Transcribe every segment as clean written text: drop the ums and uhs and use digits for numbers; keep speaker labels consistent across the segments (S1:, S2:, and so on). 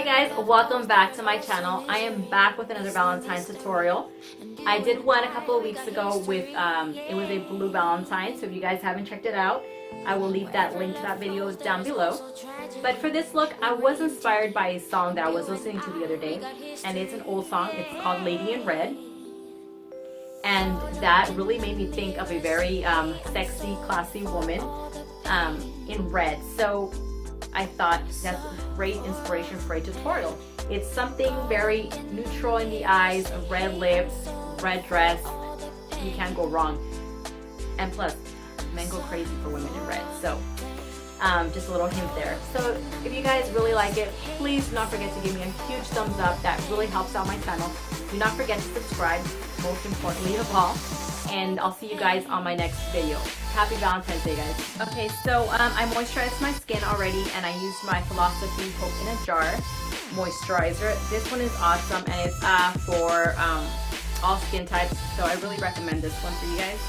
S1: Hey guys, welcome back to my channel. I am back with another Valentine's tutorial. I did one a couple of weeks ago with, it was a blue Valentine, so if you guys haven't checked it out, I will leave that link to that video down below. But for this look, I was inspired by a song that I was listening to the other day, and it's an old song. It's called Lady in Red. And that really made me think of a very sexy, classy woman in red. So I thought that's a great inspiration for a tutorial. It's something very neutral in the eyes, red lips, red dress. You can't go wrong. And plus, men go crazy for women in red. So just a little hint there. So if you guys really like it, please do not forget to give me a huge thumbs up. That really helps out my channel. Do not forget to subscribe, most importantly of all. And I'll see you guys on my next video. Happy Valentine's Day, guys. Okay, so I moisturized my skin already, and I used my Philosophy Hope in a Jar moisturizer. This one is awesome, and it's for all skin types, so I really recommend this one for you guys.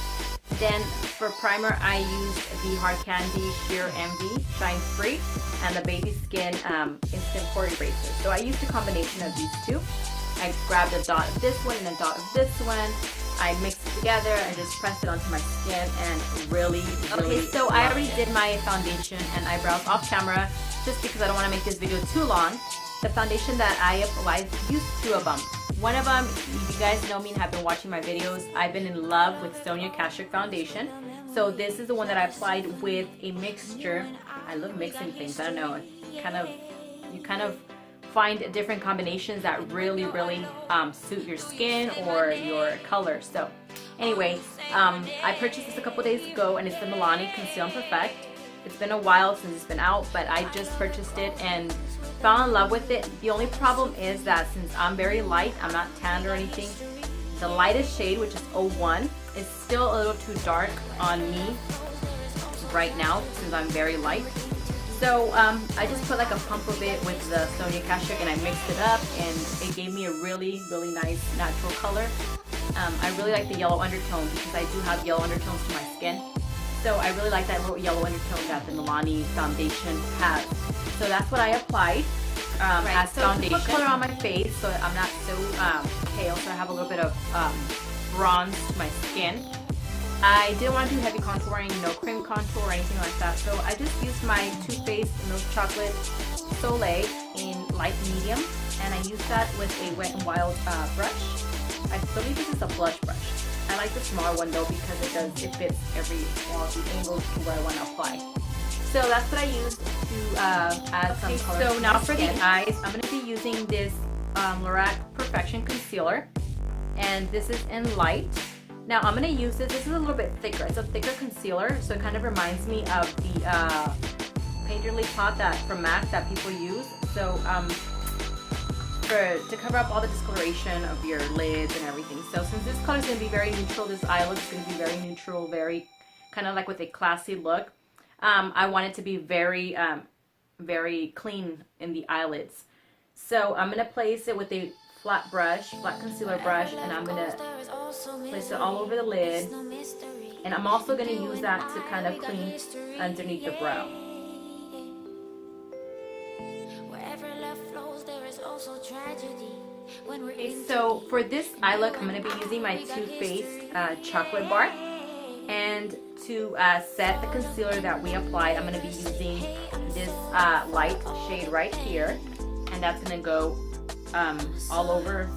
S1: Then for primer, I used the Hard Candy Sheer Envy Shine Free and the Baby Skin Instant Pore Eraser. So I used a combination of these two. I grabbed a dot of this one and a dot of this one. I mixed it together and just pressed it onto my skin, and really
S2: Okay, so I already did my foundation and eyebrows off camera just because I don't want to make this video too long. The foundation that I applied, used two of them. One of them, if you guys know me and have been watching my videos, I've been in love with Sonia Kashuk foundation. So this is the one that I applied with a mixture. I love mixing things. I don't know. You kind of find different combinations that really suit your skin or your color. So anyway, I purchased this a couple days ago, and it's the Milani Conceal and Perfect. It's been a while since it's been out, but I just purchased it and fell in love with it. The only problem is that since I'm very light, I'm not tanned or anything, the lightest shade, which is 01, is still a little too dark on me right now since I'm very light. So I just put like a pump of it with the Sonia Kashuk, and I mixed it up, and it gave me a really nice natural color. I really like the yellow undertone because I do have yellow undertones to my skin. So I really like that little yellow undertone that the Milani foundation has. So that's what I applied as foundation. To put color on my face so I'm not so pale, so I have a little bit of bronze to my skin. I didn't want to do heavy contouring, no cream contour or anything like that, so I just used my Too Faced Milk Chocolate Soleil in light medium, and I used that with a Wet n Wild brush. I believe this is a blush brush. I like the smaller one though because it fits all the angles to where I want to apply. So that's what I used to add some color. So now for the eyes, I'm going to be using this Lorac Perfection Concealer, and this is in light. Now I'm going to use this. This is a little bit thicker. It's a thicker concealer, so it kind of reminds me of the Painterly pot from MAC that people use. So to cover up all the discoloration of your lids and everything. So since this color is going to be very neutral, this eye look is going to be very neutral, very kind of like with a classy look. I want it to be very clean in the eyelids. So I'm going to place it with a flat concealer brush, and I'm going to place it all over the lid, and I'm also going to use that to kind of clean underneath the brow. Okay, so for this eye look, I'm going to be using my Too Faced chocolate bar, and to set the concealer that we applied, I'm going to be using this light shade right here, and that's going to go all over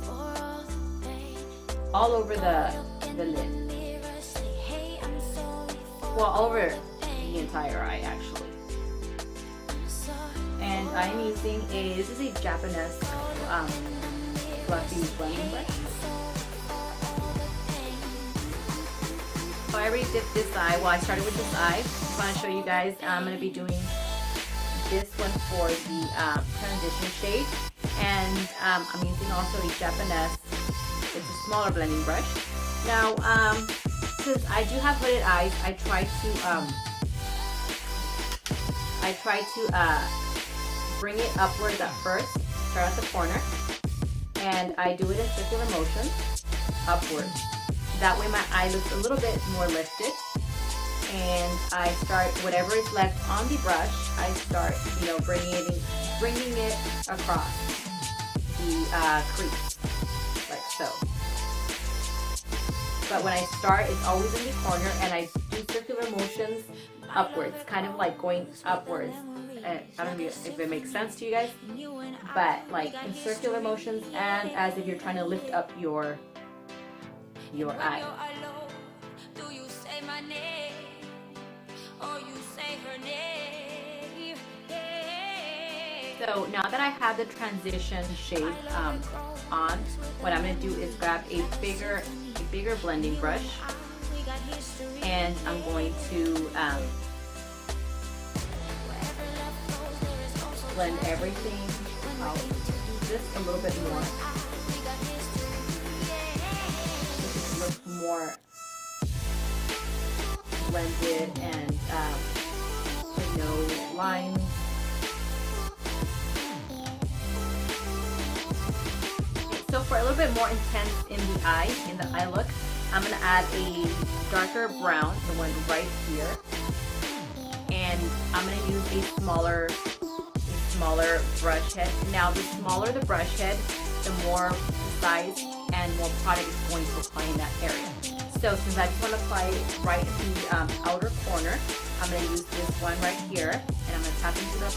S2: the lid. Well, all over the entire eye actually. And I'm using this is a Japanese fluffy blending brush. So I already did this eye. Well, I started with this eye. I just want to show you guys. I'm going to be doing this one for the transition shade. And I'm using also a Japanese, it's a smaller blending brush. Now, since I do have hooded eyes, I try to bring it upwards at first, start at the corner, and I do it in circular motion, upwards. That way my eye looks a little bit more lifted,
S1: and I start whatever is left on the brush. I start, you know, bringing it across the crease, like so. But when I start, it's always in the corner, and I do circular motions upwards, kind of like going upwards. I don't know if it makes sense to you guys, but like in circular motions, and as if you're trying to lift up your eye. So now that I have the transition shade on, what I'm going to do is grab a bigger blending brush, and I'm going to blend everything out just a little bit more. Just look more blended and no lines. So for a little bit more intense in the eye look, I'm going to add a darker brown, the one right here, and I'm going to use a smaller brush head. Now the smaller the brush head, the more size and more product is going to apply in that area. So since I just want to apply it right in the outer corner, I'm going to use this one right here, and I'm going to tap into the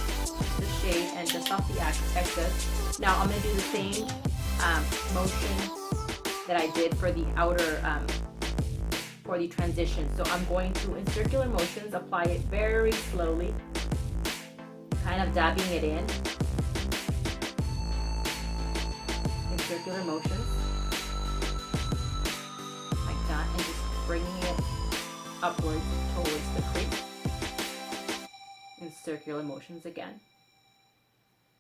S1: shade and just off the excess. Now I'm going to do the same motion that I did for the outer, for the transition. So I'm going to, in circular motions, apply it very slowly, kind of dabbing it in circular motions, like that, and just bringing it upwards towards the crease in circular motions again.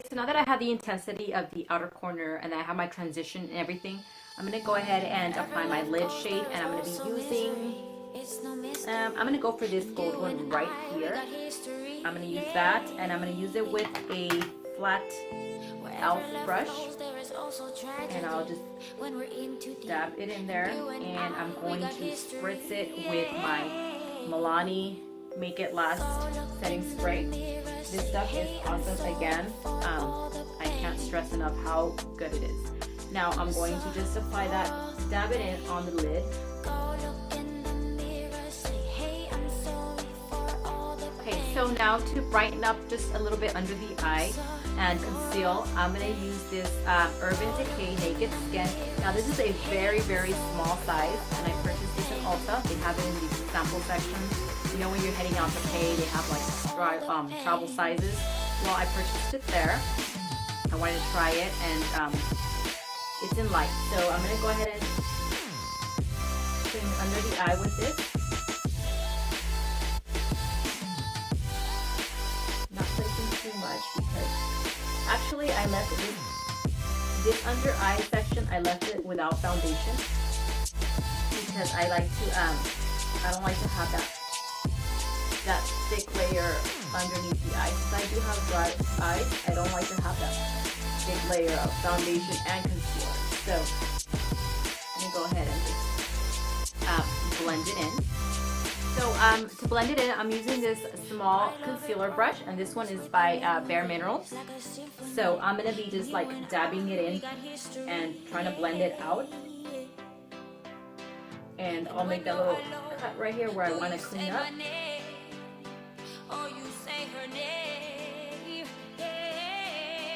S1: So now that I have the intensity of the outer corner and I have my transition and everything, I'm going to go ahead and apply my lid shade, and I'm going to be using, I'm going to go for this gold one right here. I'm going to use that, and I'm going to use it with a flat elf brush, and I'll just dab it in there, and I'm going to spritz it with my Milani Make It Last setting spray. This stuff is awesome again. I can't stress enough how good it is. Now I'm going to just apply that, dab it in on the lid. Okay, so now to brighten up just a little bit under the eye and conceal, I'm going to use this Urban Decay Naked Skin. Now this is a very, very small size, and I purchased this in Ulta. They have it in the sample section. You know, when you're heading out to pay, they have like travel sizes. Well, I purchased it there. I wanted to try it, and it's in light. So I'm going to go ahead and clean under the eye with this. Not placing too much, because actually I left this under eye section, I left it without foundation, because I like to, I don't like to have that thick layer underneath the eye. Since I do have dry eyes, I don't like to have that thick layer of foundation and concealer. So I'm going to go ahead and just blend it in. So to blend it in, I'm using this small concealer brush, and this one is by Bare Minerals. So I'm going to be just like dabbing it in and trying to blend it out. And I'll make that little cut right here where I want to clean up.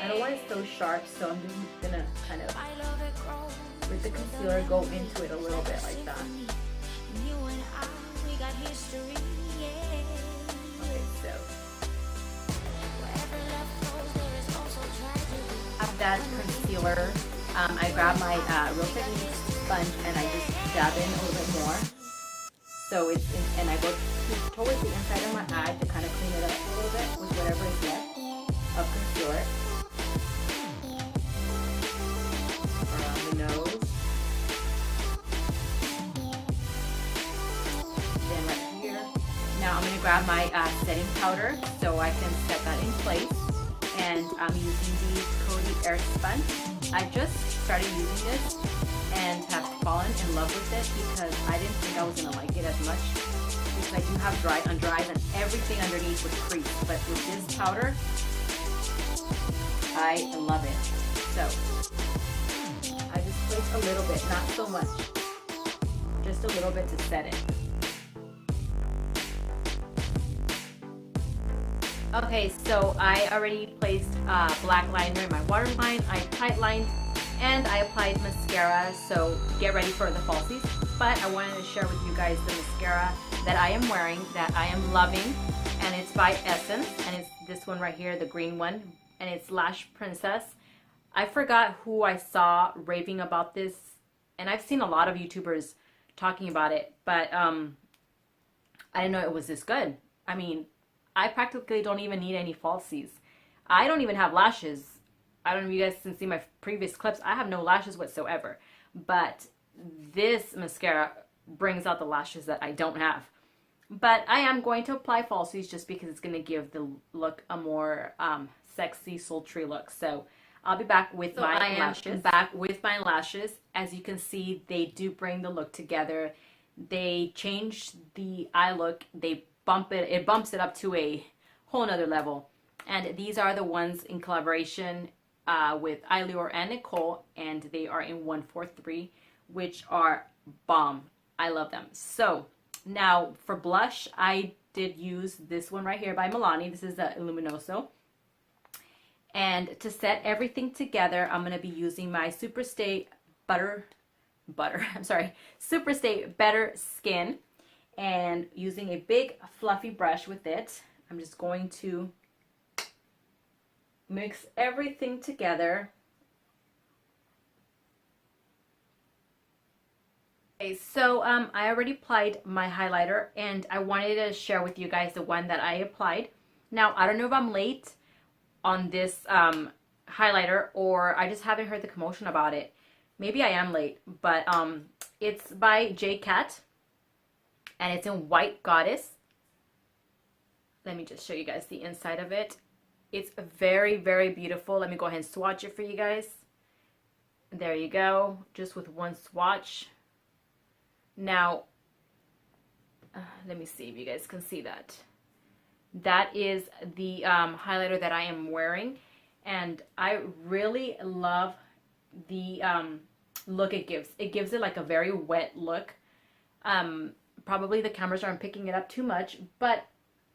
S1: I don't want it so sharp, so I'm just gonna kind of, with the concealer, go into it a little bit like that. Okay, so after that concealer, I grab my Real Techniques sponge and I just dab in a little bit more. So it's and I go towards the inside of my eye to kind of clean it up a little bit with whatever is left of concealer. Around the nose. Then right here. Now I'm going to grab my setting powder so I can set that in place. And I'm using the Coty Air Sponge. I just started using this and have fallen in love with it because I didn't think I was going to like it as much
S2: because I do have dry under eyes and everything underneath would crease. But with this powder, I love it. So I just place a little bit, not so much, just a little bit to set it. Okay, so I already placed black liner in my waterline. I tight lined and I applied mascara, so get ready for the falsies. But I wanted to share with you guys the mascara that I am wearing, that I am loving, and it's by Essence, and it's this one right here, the green one, and it's Lash Princess. I forgot who I saw raving about this, and I've seen a lot of YouTubers talking about it, but I didn't know it was this good. I mean, I practically don't even need any falsies. I don't even have lashes. I don't know if you guys can see my previous clips. I have no lashes whatsoever. But this mascara brings out the lashes that I don't have. But I am going to apply falsies just because it's going to give the look a more sexy, sultry look. So I'll be back with my lashes. I am back with my lashes. As you can see, they do bring the look together. They change the eye look. They it bumps it up to a whole nother level. And these are the ones in collaboration with Eyelook and Nicole, and they are in 143, which are bomb. I love them. So now for blush, I did use this one right here by Milani. This is the Luminoso. And to set everything together, I'm going to be using my Superstay Superstay Better Skin, and using a big fluffy brush with it. I'm just going to mix everything together. Okay, so I already applied my highlighter, and I wanted to share with you guys the one that I applied. Now, I don't know if I'm late on this highlighter, or I just haven't heard the commotion about it. Maybe I am late, but it's by J Cat, and it's in White Goddess. Let me just show you guys the inside of it. It's very, very beautiful. Let me go ahead and swatch it for you guys. There you go, just with one swatch. Now, let me see if you guys can see that. That is the highlighter that I am wearing, and I really love the look it gives. It gives it like a very wet look. Probably the cameras aren't picking it up too much, but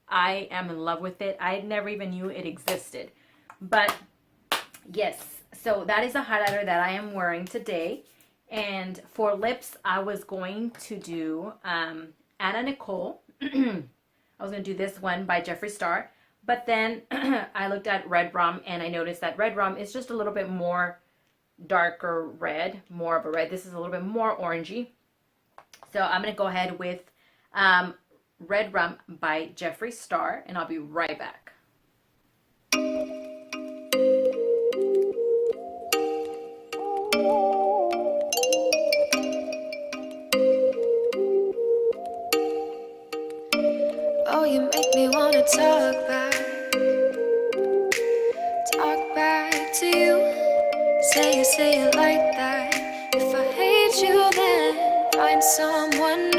S2: I am in love with it. I never even knew it existed. But yes, so that is a highlighter that I am wearing today. And for lips, I was going to do Anna Nicole. I was going to do this one by Jeffree Star. But then I looked at Red Rum, and I noticed that Red Rum is just a little bit more darker red, more of a red. This is a little bit more orangey. So I'm going to go ahead with Red Rum by Jeffree Star, and I'll be right back.
S3: Oh, you make me want to talk back to you. Say it like that. If I hate you, then find someone